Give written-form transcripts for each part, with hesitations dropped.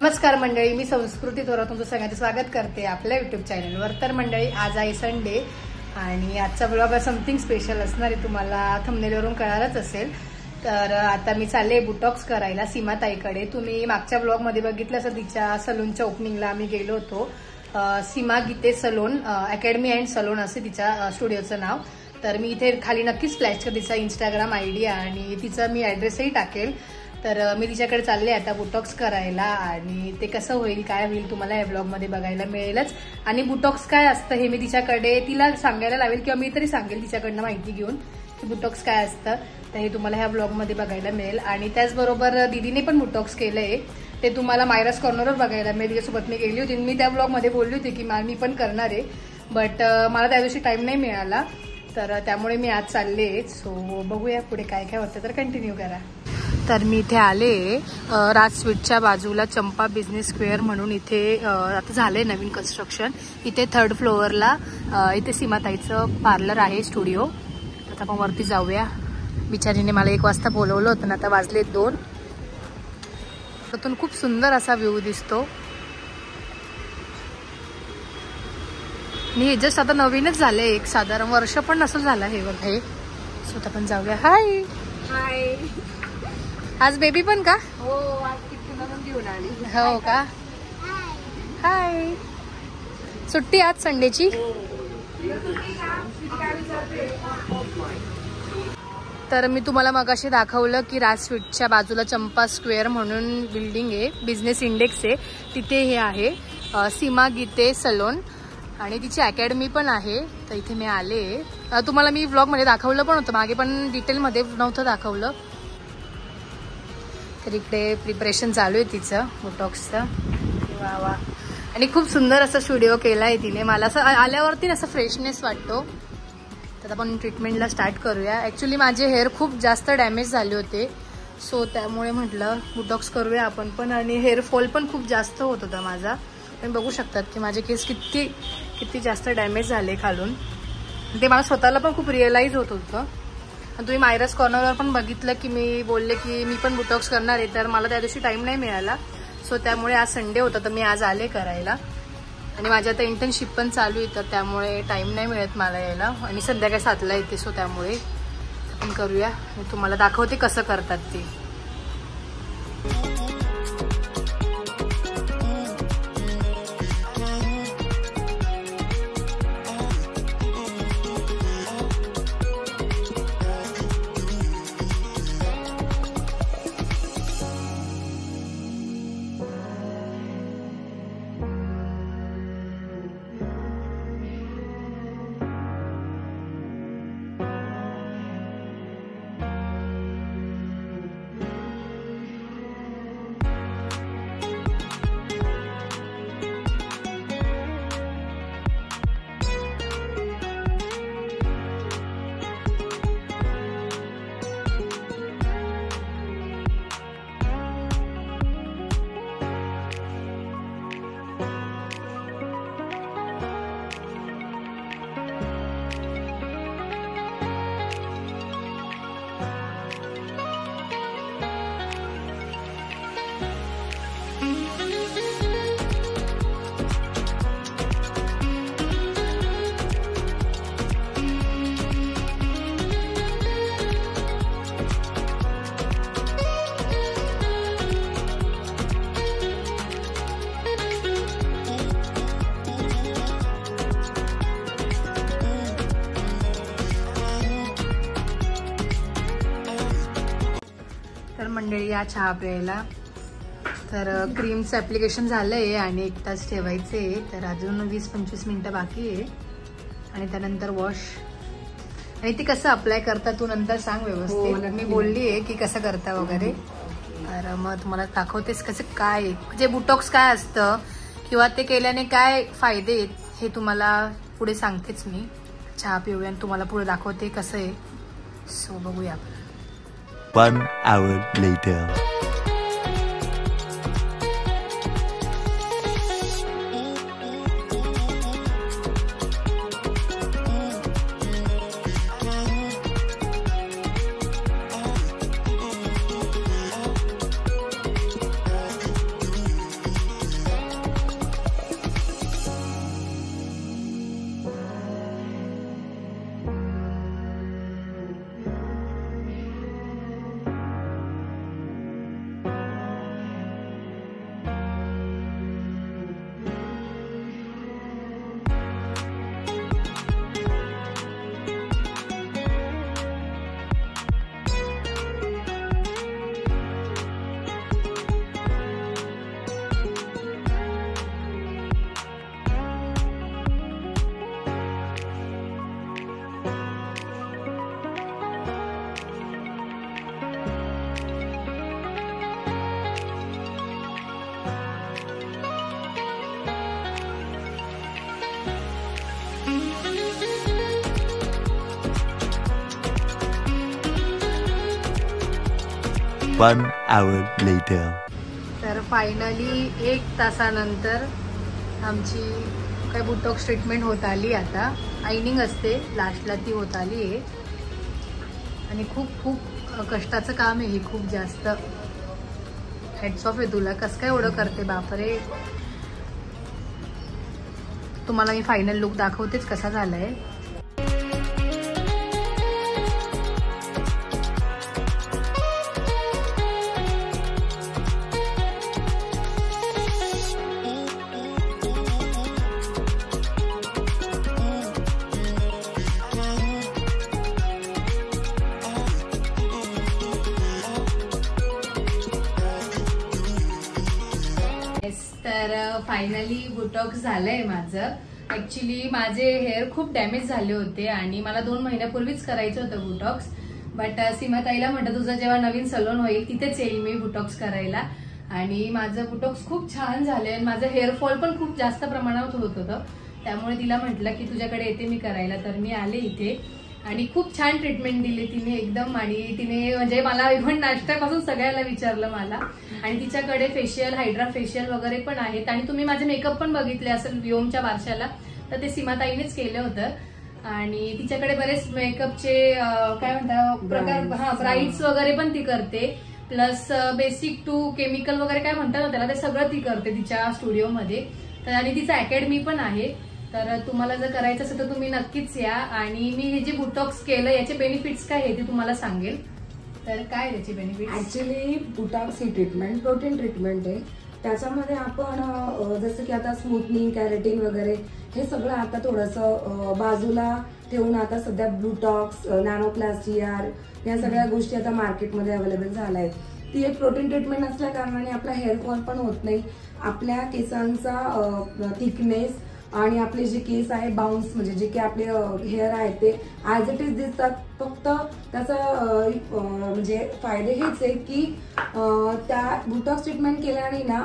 नमस्कार मंडळी, मी संस्कृती थोरात तुमचं सगळ्यांचं स्वागत करते आपल्या युट्यूब चॅनलवर। तर मंडळी, आज आहे संडे आणि आजचा ब्लॉग समथिंग स्पेशल असणार आहे, तुम्हाला थंबनेलवरून कळालंच असेल। तर आता मी चालले बुटॉक्स करायला सीमाताईकडे। तुम्ही मागच्या ब्लॉगमध्ये बघितलं असं तिच्या सलूनच्या ओपनिंगला आम्ही गेलो होतो। सीमा गीते सलून अकॅडमी अँड सलून असे तिच्या स्टुडिओचं नाव। तर मी इथे खाली नक्कीच फ्लॅश कर तिचा इंस्टाग्राम आयडी आणि तिचा मी ॲड्रेसही टाकेल। तर मी तिच्याकडे चालले आता बुटॉक्स करायला आणि ते कसं होईल काय होईल तुम्हाला या ब्लॉगमध्ये बघायला मिळेलच। आणि बुटॉक्स काय असतं हे मी तिला सांगायला लावेल किंवा मी तरी सांगेल तिच्याकडनं माहिती घेऊन की बुटॉक्स काय असतं, तर हे तुम्हाला ह्या ब्लॉगमध्ये बघायला मिळेल। आणि त्याचबरोबर दीदीने पण बुटॉक्स केलंय, ते तुम्हाला मायरास कॉर्नरवर बघायला मिळेल। तिच्यासोबत मी गेली होती, मी त्या ब्लॉगमध्ये बोलली होती की मी पण करणार आहे, बट मला त्या दिवशी टाइम नाही मिळाला, तर त्यामुळे मी आज चालले। सो बघूया पुढे काय काय होतं, तर कंटिन्यू करा। तर मी इथे आले राज स्वीटच्या बाजूला चंपा बिझनेस स्क्वेअर म्हणून, इथे आता झालंय नवीन कन्स्ट्रक्शन। इथे 3rd फ्लोअरला इथे सीमाताईचं पार्लर आहे, स्टुडिओ। आता आपण वरती जाऊया। बिचारीने मला 1 वाजता बोलवलं होतं ना, आता वाजले 2। त्यातून खूप सुंदर असा व्ह्यू दिसतो। मी जस्ट आता नवीनच झाले, एक साधारण वर्ष पण नसेल झालं हे। सो आता आपण जाऊया। हाय हाय, आज बेबी पण का? हो, आज किट्टूला घेऊन आली। हो का? हाय, सुट्टी आज संडेची। तर मी तुम्हाला मगाशी दाखवलं की राज स्वीटच्या बाजूला चंपा स्क्वेअर म्हणून बिल्डिंग आहे, बिझनेस इंडेक्स आहे, तिथे हे आहे सीमा गीते सलून आणि तिची अकॅडमी पण आहे। तर इथे मी आले, तुम्हाला मी व्लॉगमध्ये दाखवलं पण होतं मागे, पण डिटेलमध्ये नव्हतं दाखवलं। तर इकडे प्रिपरेशन चालू आहे तिचं बुटॉक्सचं। वा वा, आणि खूप सुंदर असं स्टुडिओ केला आहे तिने। मला असं आल्यावरती असं फ्रेशनेस वाटतो। तर आपण ट्रीटमेंटला स्टार्ट करूया। ॲक्च्युली माझे हेअर खूप जास्त डॅमेज झाले होते, सो त्यामुळे म्हटलं बुटॉक्स करूया आपण पण। आणि हेअरफॉल पण खूप जास्त होत होता माझा, तुम्ही बघू शकतात की माझे केस किती जास्त डॅमेज झाले खालून। ते मला स्वतःला पण खूप रिअलाइज होत होतं। आणि तुम्ही मायरास कॉर्नरवर पण बघितलं की मी बोलले की मी पण बुटॉक्स करणार आहे, तर मला त्या दिवशी टाइम नाही मिळाला। सो त्यामुळे आज संडे होता, तर मी आज आले करायला। आणि माझ्या आता इंटर्नशिप पण चालू आहे, तर त्यामुळे टाइम नाही मिळत मला यायला, आणि संध्याकाळी 7ला येते। सो त्यामुळे आपण करूया, मी तुम्हाला दाखवते कसं करतात ते। तर मंडळी या चहा प्यायला, तर क्रीमचं ॲप्लिकेशन झालं आहे आणि 1 तास ठेवायचे, तर अजून 20-25 मिनटं बाकी आहे। आणि त्यानंतर वॉश, आणि ते कसं अप्लाय करता तू नंतर सांग व्यवस्थित। मी बोलली आहे की कसं करता वगैरे, तर मग तुम्हाला दाखवतेस कसं काय जे बुटॉक्स काय असतं किंवा ते केल्याने काय फायदे आहेत हे तुम्हाला पुढे सांगतेच मी। चहा पिऊया आणि तुम्हाला पुढे दाखवते कसं आहे। सो बघूया आपण। 1 hour later. 1 hour later. तर फायनली 1 तासानंतर आमची काय बोटॉक्स ट्रीटमेंट होत आली. आता आयनिंग असते लास्टला ती होत आली आहे आणि खूप खूप कष्टाचं काम आहे हे, खूप जास्त. हेड्स ऑफ आहे तुला, कसं काय एवढं करते बापरे. तुम्हाला मी फायनल लुक दाखवतेच कसा झालाय. तर फायनली बोटॉक्स झालंय माझं. ऍक्च्युली माझे हेअर खूप डॅमेज झाले होते आणि मला 2 महिन्यापूर्वीच करायचं होतं बोटॉक्स. बट सीमाताईला म्हटलं तुझं जेव्हा नवीन सलून होईल तिथेच येईल मी बोटॉक्स करायला. आणि माझं बोटॉक्स खूप छान झालंय. माझं हेअरफॉल पण खूप जास्त प्रमाणात होत होतं, त्यामुळे तिला म्हटलं की तुझ्याकडे येते मी करायला. तर मी आले इथे आणि खूप छान ट्रीटमेंट दिली तिने एकदम. आणि तिने म्हणजे मला इव्हन नाश्त्यापासून सगळ्याला विचारलं मला. आणि तिच्याकडे फेशियल, हायड्रा फेशियल वगैरे पण आहेत. आणि तुम्ही माझे मेकअप पण बघितले असेल व्योमच्या बारशाला, तर ते सीमाताईनेच केलं होतं. आणि तिच्याकडे बरेच मेकअपचे काय म्हणतात प्रकार, ब्राईड्स वगैरे पण ती करते. प्लस बेसिक टू केमिकल वगैरे काय म्हणतात ना त्याला, ते सगळं ती करते तिच्या स्टुडिओमध्ये. तर आणि तिचं अकॅडमी पण आहे. तर तुम्हाला जर करायचं असेल तर तुम्ही नक्कीच या. आणि मी हे जे बोटॉक्स केलं याचे बेनिफिट्स काय आहे ते तुम्हाला सांगेल. तर काय त्याचे बेनिफिट? ऍक्च्युली बोटॉक्स ही ट्रीटमेंट प्रोटीन ट्रीटमेंट आहे. त्याच्यामध्ये आपण जसं की आता स्मूथनिंग, कॅरेटिन वगैरे हे सगळं आता थोडंसं बाजूला ठेवून आता सध्या ब्लूटॉक्स, नॅनोप्लास्टी या सगळ्या गोष्टी आता मार्केटमध्ये अवेलेबल झाल्या आहेत. ती एक प्रोटीन ट्रीटमेंट असल्या कारणाने आपला हेअरफॉल पण होत नाही, आपल्या केसांचा थिकनेस आणि आपले जे केस आहे बाउन्स म्हणजे जे काही आपले हेअर आहेत ते ॲज इट इज दिसतात. फक्त त्याचा म्हणजे फायदे हेच आहे की त्या बोटॉक्स ट्रीटमेंट केल्याने ना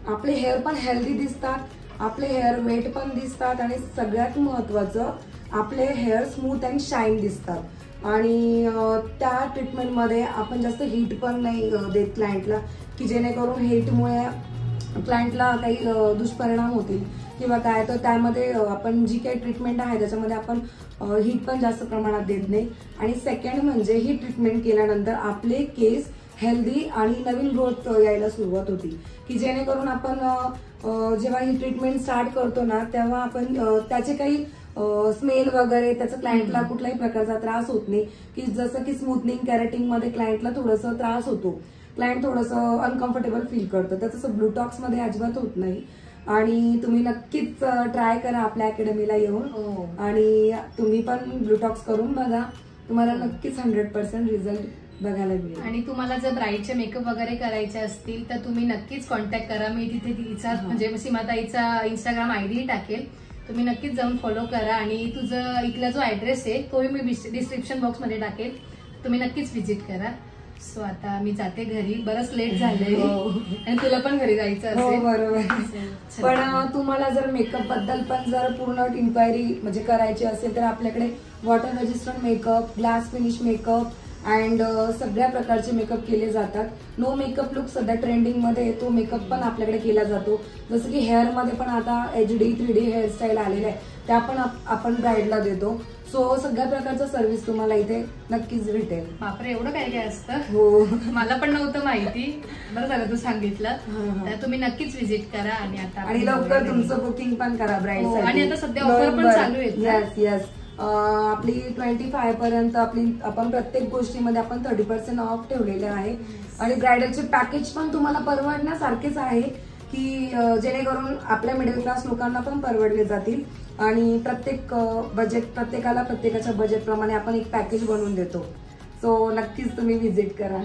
आपले हेअर पण हेल्दी दिसतात, आपले हेअर वेट पण दिसतात आणि सगळ्यात महत्त्वाचं आपले हेअर स्मूथ अँड शाईन दिसतात. आणि त्या ट्रीटमेंटमध्ये आपण जास्त हीट पण नाही देत क्लायंटला की जेणेकरून हीटमुळे क्लायंटला काही दुष्परिणाम होतील किंवा काय. तर त्यामध्ये आपण जी काही ट्रीटमेंट आहे त्याच्यामध्ये आपण हीट पण जास्त प्रमाणात देत नाही. आणि सेकंड म्हणजे ही ट्रीटमेंट केल्यानंतर आपले केस हेल्दी आणि नवीन ग्रोथ यायला सुरुवात होती की जेणेकरून आपण जेव्हा ही ट्रीटमेंट स्टार्ट करतो ना तेव्हा आपण त्याचे काही स्मेल वगैरे त्याचा क्लायंटला कुठल्याही प्रकारचा त्रास होत नाही. की जसं की स्मूथनिंग, कॅरेटिंग मध्ये क्लायंटला थोडंसं त्रास होतो, क्लायंट थोडंसं अनकम्फर्टेबल फील करतं. तसं ब्लूटॉक्स मध्ये अजिबात होत नाही. आणि तुम्ही नक्कीच ट्राय करा आपल्या अकॅडमीला येऊन आणि तुम्ही पण ब्लूटॉक्स करून बघा, तुम्हाला नक्कीच 100% रिझल्ट बघायला मिळेल. आणि तुम्हाला जर ब्राईडचे मेकअप वगैरे करायचे असतील तर तुम्ही नक्कीच कॉन्टॅक्ट करा. मी तिथे तिचा म्हणजे सीमाताईचा इंस्टाग्राम आयडी टाकेल, तुम्ही नक्कीच जाऊन फॉलो करा. आणि तुझं इथला जो ऍड्रेस आहे तोही मी डिस्क्रिप्शन बॉक्समध्ये टाकेल, तुम्ही नक्कीच व्हिजिट करा. सो आता मी जाते घरी, बरंच लेट झालंय आणि तुला पण घरी जायचं असेल. बरोबर. पण तुम्हाला जर मेकअप बद्दल पण जर पूर्ण इन्क्वायरी म्हणजे करायची असेल तर आपल्याकडे water resistant makeup, glass finish makeup and सगळ्या प्रकारचे मेकअप केले जातात. नो मेकअप लुक सध्या ट्रेंडिंग मध्ये तो मेकअप पण आपल्याकडे केला जातो. जसं की हेअर मध्ये पण आता HD 3D हेअरस्टाईल आलेले आहे, त्या पण आपण ब्राईडला देतो. सो सगळ्या प्रकारचं सर्व्हिस तुम्हाला इथे नक्कीच भेटेल. बापरे, एवढं काय काय असतं? हो, मला पण नव्हतं माहिती. बरं झालं तू सांगितलं. तर तुम्ही नक्कीच व्हिजिट करा. आणि आता आणि लवकर तुमचं बुकिंग पण करा ब्राईड. आणि आता सध्या ऑफर पण चालू आहे. येस येस, आपली 25 पर्यंत आपण प्रत्येक गोष्टीमध्ये आपण 30% ऑफ ठेवलेले आहे. आणि ब्रायडलचे पॅकेज पण तुम्हाला परवडण्यासारखेच आहे की जेणेकरून आपल्या मिडल क्लास लोकांना पण परवडले जातील. आणि प्रत्येकाला प्रत्येकाच्या बजेट प्रमाणे आपण एक पॅकेज बनवून देतो. सो नक्कीच तुम्ही व्हिजिट करा.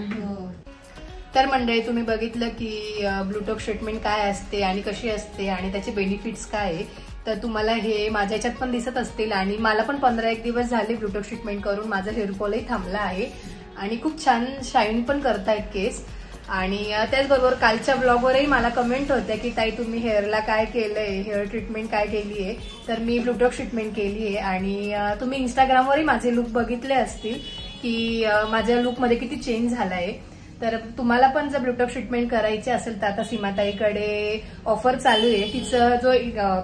तर मंडळी, तुम्ही बघितलं की ब्लूटॉक्स ट्रीटमेंट काय असते आणि कशी असते आणि त्याचे बेनिफिट्स काय आहे. तर तुम्हाला हे माझ्या ह्याच्यात पण दिसत असतील. आणि मला पण 15-1 दिवस झाले ब्लूटॉक्स ट्रीटमेंट करून. माझा हेअरफॉलही थांबला आहे आणि खूप छान शाईन पण करतायत केस. आणि त्याचबरोबर कालच्या ब्लॉगवरही मला कमेंट होत्या की ताई तुम्ही हेअरला काय केलंय, हेअर ट्रीटमेंट काय केली आहे. तर मी ब्लूटॉक्स ट्रीटमेंट केली आहे. आणि तुम्ही इंस्टाग्रामवरही माझे लुक बघितले असतील की माझ्या लुकमध्ये किती चेंज झाला आहे. तर तुम्हाला पण जर ब्लूटॉक ट्रीटमेंट करायची असेल तर आता सीमाताईकडे ऑफर चालू आहे. तिचं जो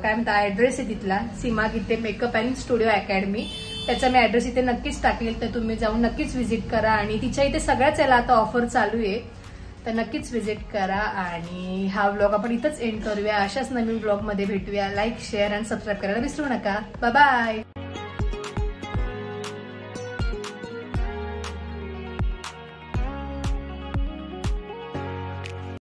काय म्हणता ऍड्रेस आहे तिथला सीमा गीते मेकअप अँड स्टुडिओ अकॅडमी, त्याचा मी ऍड्रेस इथे नक्कीच टाकेल, तर तुम्ही जाऊन नक्कीच व्हिजिट करा. आणि तिच्या इथे सगळ्याच याला आता ऑफर चालू आहे, तर नक्कीच व्हिजिट करा. आणि हा व्लॉग आपण इथंच एंड करूया. अशाच नवीन व्लॉग मध्ये भेटूया. लाईक, शेअर आणि सबस्क्राईब करायला विसरू नका. Bye bye.